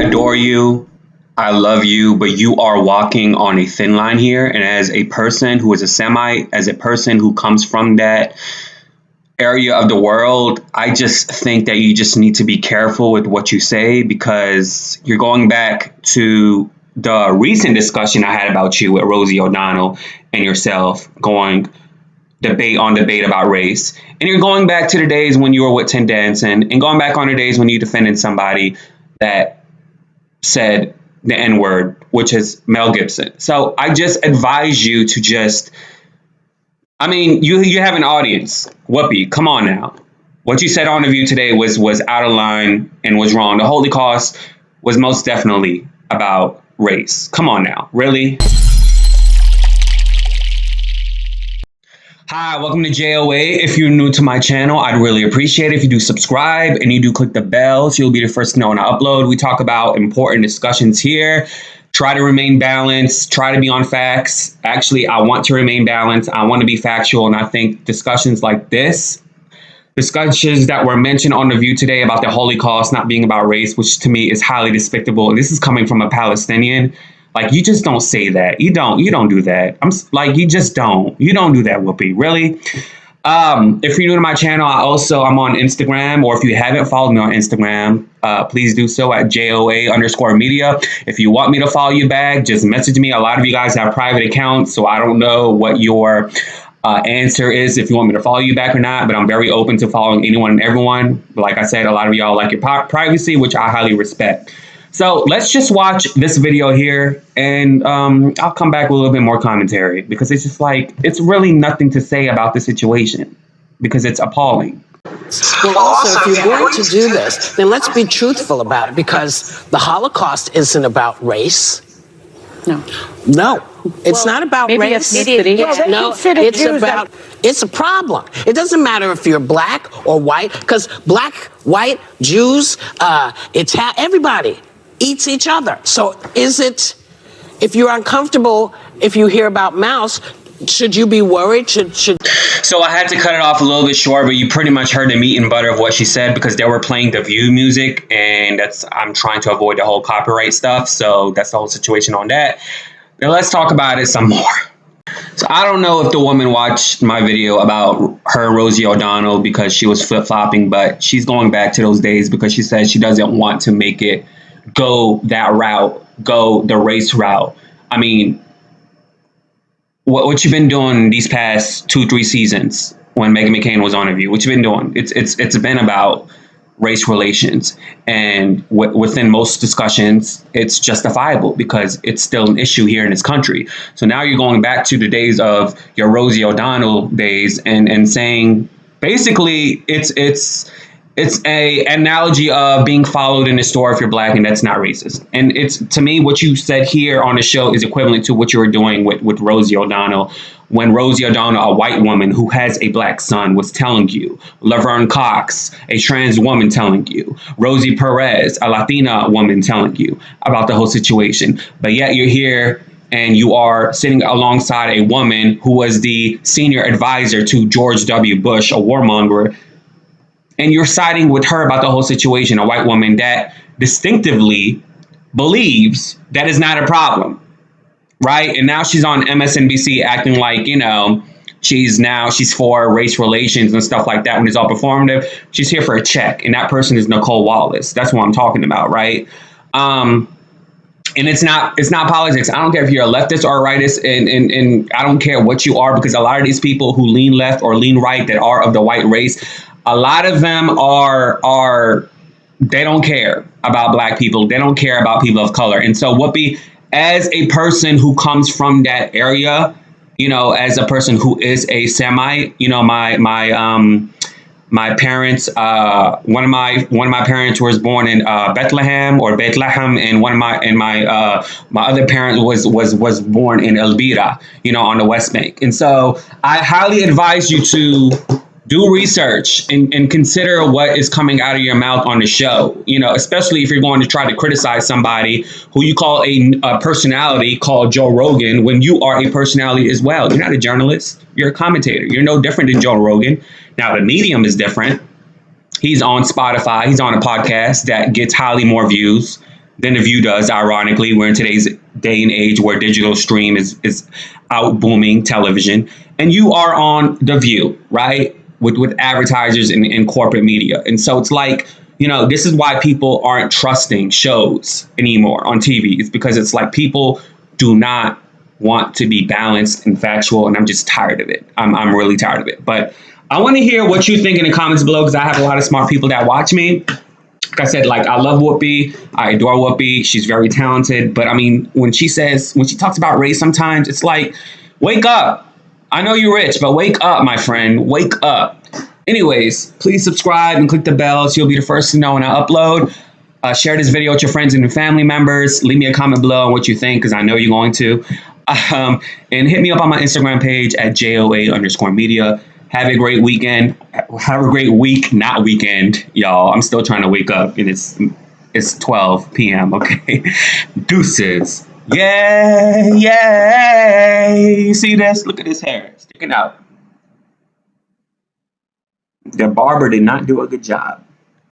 adore you. I love you, but you are walking on a thin line here. And as a person who is a Semite, as a person who comes from that area of the world, I just think that you just need to be careful with what you say, because you're going back to the recent discussion I had about you with Rosie O'Donnell and yourself going debate about race. And you're going back to the days when you were with Tim Danson and going back on the days when you defended somebody that said the N-word, which is Mel Gibson. So I just advise you to you have an audience. Whoopi, come on now. What you said on The View today was out of line and was wrong. The Holocaust was most definitely about race. Come on now. Really? Hi, welcome to JOA. If you're new to my channel, I'd really appreciate it if you do subscribe and you do click the bell so you'll be the first to know when I upload. We talk about important discussions here. Try to remain balanced, try to be on facts. Actually, I want to remain balanced. I want to be factual. And I think discussions like this, discussions that were mentioned on The View today about the Holocaust not being about race, which to me is highly despicable. And this is coming from a Palestinian. Like, you just don't say that. You don't do that. You just don't. You don't do that, Whoopi. Really? If you're new to my channel, I'm on Instagram, or if you haven't followed me on Instagram, please do so at JOA_media. If you want me to follow you back, just message me. A lot of you guys have private accounts, so I don't know what your answer is if you want me to follow you back or not, but I'm very open to following anyone and everyone. Like I said, a lot of y'all like your privacy, which I highly respect. So let's just watch this video here, and I'll come back with a little bit more commentary, because it's just like, it's really nothing to say about the situation, because it's appalling. Well, also, if you're going to do this, then let's be truthful about it, because the Holocaust isn't about race. No, it's not about race. It's a problem. It doesn't matter if you're black or white, because black, white, Jews, everybody eats each other. So if you're uncomfortable, if you hear about Mouse, should you be worried? So I had to cut it off a little bit short, but you pretty much heard the meat and butter of what she said, because they were playing The View music, and I'm trying to avoid the whole copyright stuff. So that's the whole situation on that. Now let's talk about it some more. So I don't know if the woman watched my video about her Rosie O'Donnell because she was flip-flopping, but she's going back to those days because she says she doesn't want to make it go that route, go the race route. I mean, what you've been doing these past 2-3 seasons when Meghan McCain was on The View, what you've been doing, it's been about race relations, and within most discussions, it's justifiable because it's still an issue here in this country. So now you're going back to the days of your Rosie O'Donnell days and saying basically it's a analogy of being followed in a store if you're black, and that's not racist. And it's, to me, what you said here on the show is equivalent to what you were doing with Rosie O'Donnell, when Rosie O'Donnell, a white woman who has a black son, was telling you, Laverne Cox, a trans woman, telling you, Rosie Perez, a Latina woman, telling you about the whole situation. But yet you're here and you are sitting alongside a woman who was the senior advisor to George W. Bush, a warmonger, and you're siding with her about the whole situation, a white woman that distinctively believes that is not a problem, right? And now she's on MSNBC acting like, she's for race relations and stuff like that when it's all performative. She's here for a check, and that person is Nicole Wallace. That's what I'm talking about, right? And it's not politics. I don't care if you're a leftist or a rightist, and I don't care what you are, because a lot of these people who lean left or lean right that are of the white race, a lot of them they don't care about black people. They don't care about people of color. And so Whoopi, as a person who comes from that area, as a person who is a Semite, my parents, one of my parents was born in Bethlehem, and my other parent was born in Elvira, on the West Bank. And so I highly advise you to do research and consider what is coming out of your mouth on the show, especially if you're going to try to criticize somebody who you call a personality called Joe Rogan, when you are a personality as well. You're not a journalist. You're a commentator. You're no different than Joe Rogan. Now, the medium is different. He's on Spotify. He's on a podcast that gets highly more views than The View does, ironically. We're in today's day and age where digital stream is out booming television. And you are on The View, right? With advertisers and corporate media. And so it's like, this is why people aren't trusting shows anymore on TV. It's because it's like people do not want to be balanced and factual, and I'm just tired of it. I'm really tired of it. But I want to hear what you think in the comments below, because I have a lot of smart people that watch me. Like I said, I love Whoopi. I adore Whoopi. She's very talented. But I mean, when she talks about race, sometimes it's like, wake up. I know you're rich, but wake up, my friend. Wake up. Anyways, please subscribe and click the bell so you'll be the first to know when I upload. Share this video with your friends and your family members. Leave me a comment below on what you think, because I know you're going to. And hit me up on my Instagram page at JOA_media. Have a great weekend. Have a great week, not weekend, y'all. I'm still trying to wake up, and it's 12 p.m., okay? Deuces. Yay, yay. You see this? Look at his hair sticking out. The barber did not do a good job.